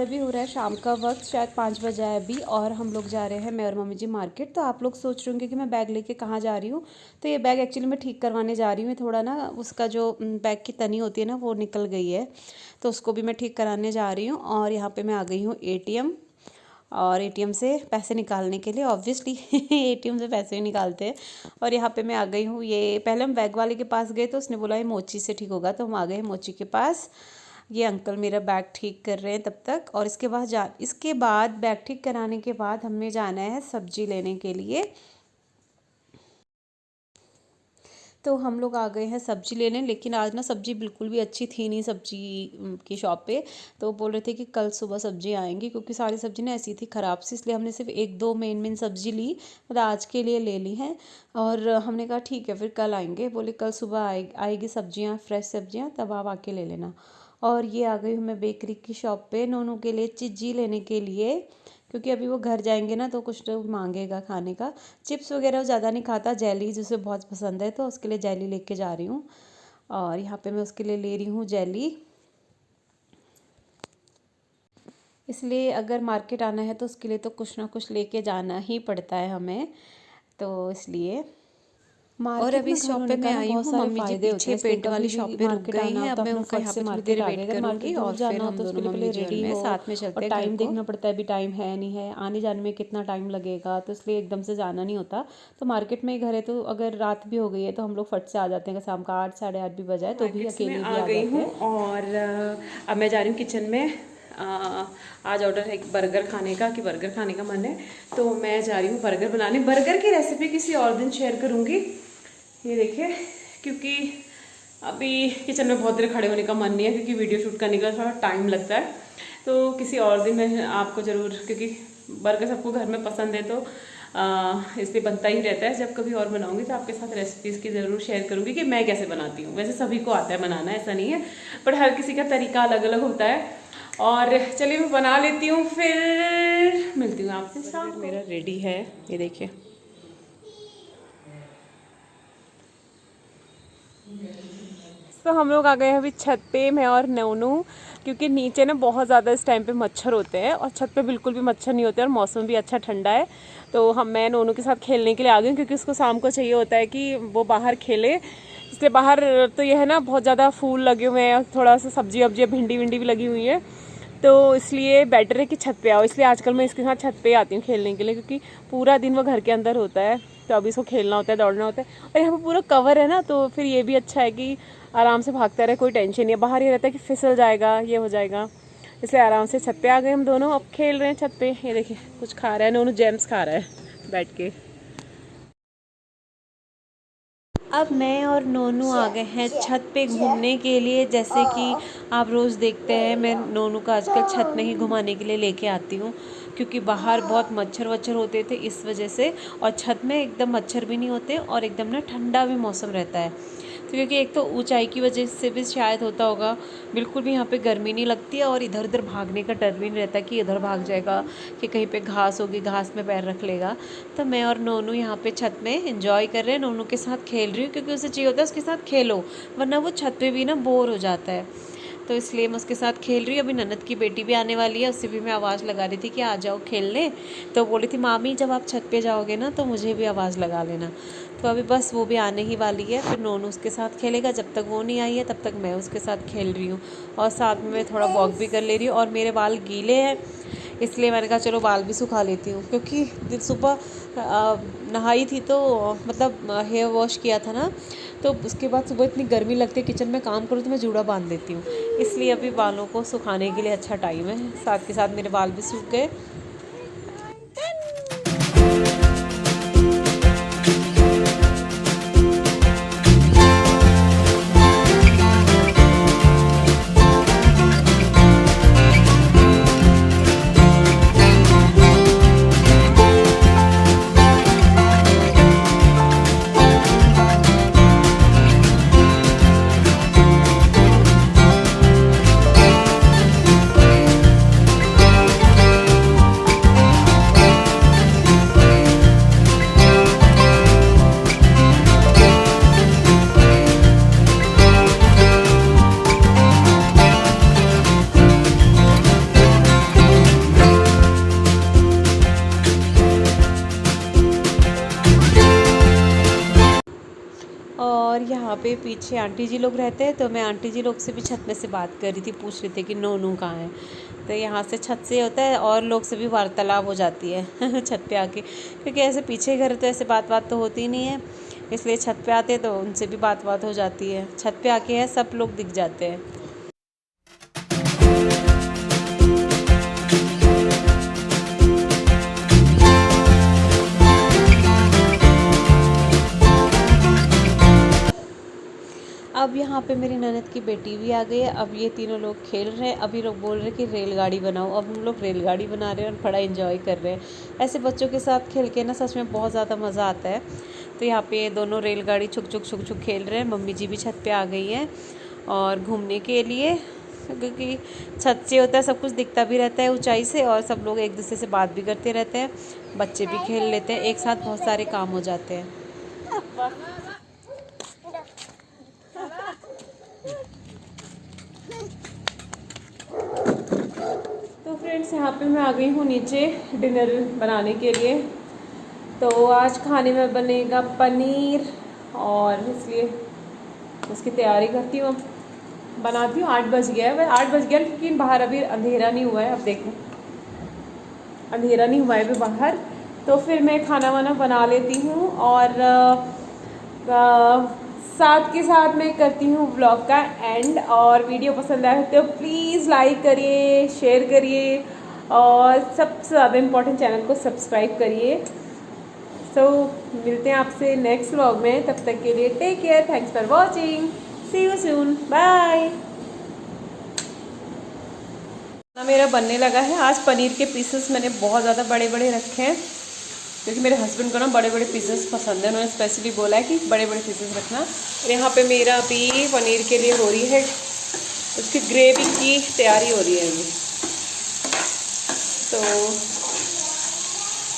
अभी हो रहा है शाम का वक्त, शायद 5 बजा है अभी, और हम लोग जा रहे हैं मैं और मम्मी जी मार्केट। तो आप लोग सोच रहे होंगे कि मैं बैग लेके कहाँ जा रही हूँ। तो ये बैग एक्चुअली मैं ठीक करवाने जा रही हूँ। थोड़ा ना उसका जो बैग की तनी होती है ना वो निकल गई है, तो उसको भी मैं ठीक कराने जा रही हूँ। और यहाँ पर मैं आ गई हूँ ATM, और ATM से पैसे निकालने के लिए। ऑब्वियसली ATM से पैसे ही निकालते हैं। और यहाँ पे मैं आ गई हूँ, ये पहले हम बैग वाले के पास गए तो उसने बोला ये मोची से ठीक होगा, तो हम आ गए मोची के पास। ये अंकल मेरा बैग ठीक कर रहे हैं तब तक। और इसके बाद बैग ठीक कराने के बाद हमें जाना है सब्जी लेने के लिए। तो हम लोग आ गए हैं सब्जी लेने, लेकिन आज ना सब्जी बिल्कुल भी अच्छी थी नहीं सब्जी की शॉप पे। तो बोल रहे थे कि कल सुबह सब्जी आएंगी, क्योंकि सारी सब्जी ना ऐसी थी ख़राब सी, इसलिए हमने सिर्फ 1-2 मेन सब्जी ली, मतलब आज के लिए ले ली हैं। और हमने कहा ठीक है फिर कल आएंगे। बोले कल सुबह आएगी सब्जियाँ, फ्रेश सब्जियाँ, तब आप आके ले लेना। और ये आ गई हूँ मैं बेकरी की शॉप पे नोनू के लिए चिज्जी लेने के लिए, क्योंकि अभी वो घर जाएंगे ना तो कुछ तो मांगेगा खाने का। चिप्स वगैरह वो ज़्यादा नहीं खाता, जेली जिसे बहुत पसंद है, तो उसके लिए जेली लेके जा रही हूँ। और यहाँ पे मैं उसके लिए ले रही हूँ जेली। इसलिए अगर मार्केट आना है तो उसके लिए तो कुछ ना कुछ लेके जाना ही पड़ता है हमें, तो इसलिए। और अभी इस शॉप पे मैं आई हूँ, मम्मी जी पीछे पेंट वाली शॉप पे रुक गई हैं। अब मैं उनका यहाँ पे थोड़ी देर वेट करूँगी और फिर हम दोनों मम्मी जी और मैं साथ में चलते हैं। टाइम देखना पड़ता है, अभी टाइम है नहीं है, आने जाने में कितना टाइम लगेगा, तो इसलिए एकदम से जाना नहीं होता। तो मार्केट में ही घर है, तो अगर रात भी हो गई है तो हम लोग फट से आ जाते हैं, शाम का 8 साढ़े 8 भी बजाए तो भी अकेले भी आ गई हूँ। और अब मैं जा रही हूँ किचन में। आज ऑर्डर है बर्गर खाने का, कि बर्गर खाने का मन है, तो मैं जा रही हूँ बर्गर बनाने। बर्गर की रेसिपी किसी और दिन शेयर करूँगी। ये देखिए, क्योंकि अभी किचन में बहुत देर खड़े होने का मन नहीं है, क्योंकि वीडियो शूट करने का थोड़ा टाइम लगता है। तो किसी और दिन मैं आपको ज़रूर, क्योंकि बर्गर सबको घर में पसंद है, तो इसलिए बनता ही रहता है। जब कभी और बनाऊंगी तो आपके साथ रेसिपीज़ की ज़रूर शेयर करूँगी कि मैं कैसे बनाती हूँ। वैसे सभी को आता है बनाना, ऐसा नहीं है, बट हर किसी का तरीका अलग अलग होता है। और चलिए मैं बना लेती हूँ, फिर मिलती हूँ आपसे शाम को। मेरा रेडी है, ये देखिए। तो हम लोग आ गए हैं अभी छत पे, मैं और नोनू, क्योंकि नीचे ना बहुत ज़्यादा इस टाइम पे मच्छर होते हैं और छत पे बिल्कुल भी मच्छर नहीं होते, और मौसम भी अच्छा ठंडा है। तो मैं नोनू के साथ खेलने के लिए आ गई हूँ, क्योंकि उसको शाम को चाहिए होता है कि वो बाहर खेले। इसलिए बाहर तो यह है ना बहुत ज़्यादा फूल लगे हुए हैं, थोड़ा सा सब्जी वब्जी भिंडी विंडी भी लगी हुई है, तो इसलिए बेटर है कि छत पे आओ। इसलिए आजकल मैं इसके साथ छत पे आती हूँ खेलने के लिए, क्योंकि पूरा दिन वो घर के अंदर होता है, तो अभी इसको खेलना होता है, दौड़ना होता है। और यहाँ पे पूरा कवर है ना, तो फिर ये भी अच्छा है कि आराम से भागता रहे, कोई टेंशन नहीं है। बाहर ये रहता है कि फिसल जाएगा, ये हो जाएगा, इसलिए आराम से छत पे आ गए हम दोनों। अब खेल रहे हैं छत पे। ये देखिए कुछ खा रहा है, नोनू जेम्स खा रहा है बैठ के। अब मैं और नोनू आ गए हैं छत पे घूमने के लिए। जैसे कि आप रोज़ देखते हैं, मैं नोनू का आजकल छत में ही घुमाने के लिए लेके आती हूँ, क्योंकि बाहर बहुत मच्छर वच्छर होते थे इस वजह से, और छत में एकदम मच्छर भी नहीं होते, और एकदम ना ठंडा भी मौसम रहता है। तो क्योंकि एक तो ऊंचाई की वजह से भी शायद होता होगा, बिल्कुल भी यहाँ पे गर्मी नहीं लगती है, और इधर उधर भागने का डर भी नहीं रहता कि इधर भाग जाएगा, कि कहीं पे घास होगी, घास में पैर रख लेगा। तो मैं और नोनू यहाँ पे छत में एंजॉय कर रहे हैं, नोनू के साथ खेल रही हूँ, क्योंकि उसे चाहिए होता है उसके साथ खेलो, वरना वो छत पे भी ना बोर हो जाता है, तो इसलिए मैं उसके साथ खेल रही हूँ। अभी ननद की बेटी भी आने वाली है, उससे भी मैं आवाज़ लगा रही थी कि आ जाओ खेलने। तो बोली थी मामी जब आप छत पे जाओगे ना तो मुझे भी आवाज़ लगा लेना। तो अभी बस वो भी आने ही वाली है, फिर नोनू उसके साथ खेलेगा। जब तक वो नहीं आई है तब तक मैं उसके साथ खेल रही हूँ, और साथ में मैं थोड़ा वॉक भी कर ले रही हूँ। और मेरे बाल गीले हैं, इसलिए मैंने कहा चलो बाल भी सुखा लेती हूँ, क्योंकि दिन सुबह नहाई थी, तो मतलब हेयर वॉश किया था ना, तो उसके बाद सुबह इतनी गर्मी लगती है, किचन में काम करूँ तो मैं जूड़ा बांध देती हूँ, इसलिए अभी बालों को सुखाने के लिए अच्छा टाइम है। साथ के साथ मेरे बाल भी सूख गए। यहाँ पे पीछे आंटी जी लोग रहते हैं, तो मैं आंटी जी लोग से भी छत में से बात कर रही थी, पूछ रही थी कि नोनू कहाँ है। तो यहाँ से छत से होता है और लोग से भी वार्तालाप हो जाती है छत पे आके, क्योंकि ऐसे पीछे घर तो ऐसे बात तो होती नहीं है, इसलिए छत पे आते तो उनसे भी बात हो जाती है। छत पे आके है सब लोग दिख जाते हैं। अब यहाँ पे मेरी ननद की बेटी भी आ गई है। अब ये तीनों लोग खेल रहे हैं। अभी लोग बोल रहे हैं कि रेलगाड़ी बनाओ। अब हम लोग रेलगाड़ी बना रहे हैं और बड़ा एंजॉय कर रहे हैं। ऐसे बच्चों के साथ खेल के ना सच में बहुत ज़्यादा मज़ा आता है। तो यहाँ पे दोनों रेलगाड़ी छुक छुक खेल रहे हैं। मम्मी जी भी छत पे आ गई हैं और घूमने के लिए, क्योंकि छत से होता है सब कुछ दिखता भी रहता है ऊंचाई से, और सब लोग एक दूसरे से बात भी करते रहते हैं। बच्चे भी खेल लेते हैं, एक साथ बहुत सारे काम हो जाते हैं। तो फ्रेंड्स, यहाँ पे मैं आ गई हूँ नीचे डिनर बनाने के लिए। तो आज खाने में बनेगा पनीर, और इसलिए उसकी तैयारी करती हूँ। बनाती हूँ। 8 बज गया है, वह 8 बज गया, क्योंकि बाहर अभी अंधेरा नहीं हुआ है। अब देखो अंधेरा नहीं हुआ है अभी बाहर, तो फिर मैं खाना वाना बना लेती हूँ। और साथ के साथ मैं करती हूँ व्लॉग का एंड। और वीडियो पसंद आए तो प्लीज़ लाइक करिए, शेयर करिए, और सबसे ज़्यादा इम्पोर्टेंट चैनल को सब्सक्राइब करिए। सो मिलते हैं आपसे नेक्स्ट व्लॉग में। तब तक के लिए take care, thanks for watching, see you soon, bye. ना मेरा बनने लगा है। आज पनीर के पीसेस मैंने बहुत ज़्यादा बड़े बड़े रखे हैं, क्योंकि मेरे हस्बैंड को ना बड़े बड़े पीसेस पसंद है। उन्होंने स्पेशली बोला है कि बड़े बड़े पीसेस रखना। और यहाँ पे मेरा अभी पनीर के लिए हो रही है, उसकी ग्रेवी की तैयारी हो रही है अभी। तो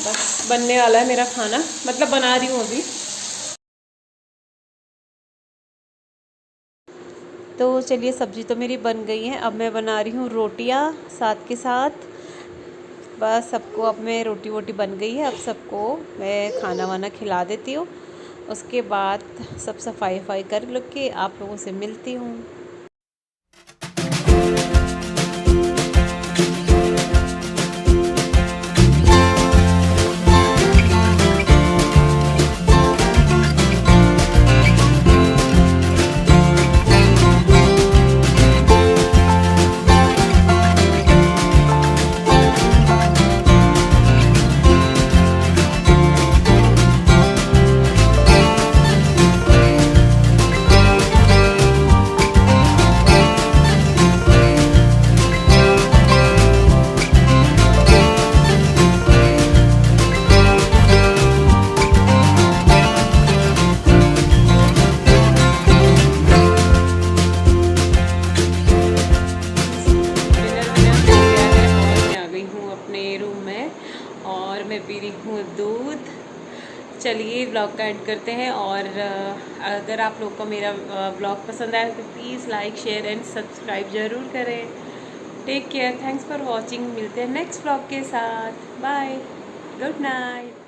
बस बनने वाला है मेरा खाना, मतलब बना रही हूँ अभी। तो चलिए, सब्ज़ी तो मेरी बन गई है। अब मैं बना रही हूँ रोटियाँ साथ के साथ। बस सबको अब मैं रोटी वोटी बन गई है, अब सबको मैं खाना वाना खिला देती हूँ। उसके बाद सब सफाई वफाई कर लो के आप लोगों से मिलती हूँ। और मैं पी रही हूँ दूध। चलिए व्लॉग का एंड करते हैं। और अगर आप लोग को मेरा व्लॉग पसंद आया तो please like, share and subscribe ज़रूर करें। Take care, thanks for watching. मिलते हैं नेक्स्ट व्लॉग के साथ। Bye, good night.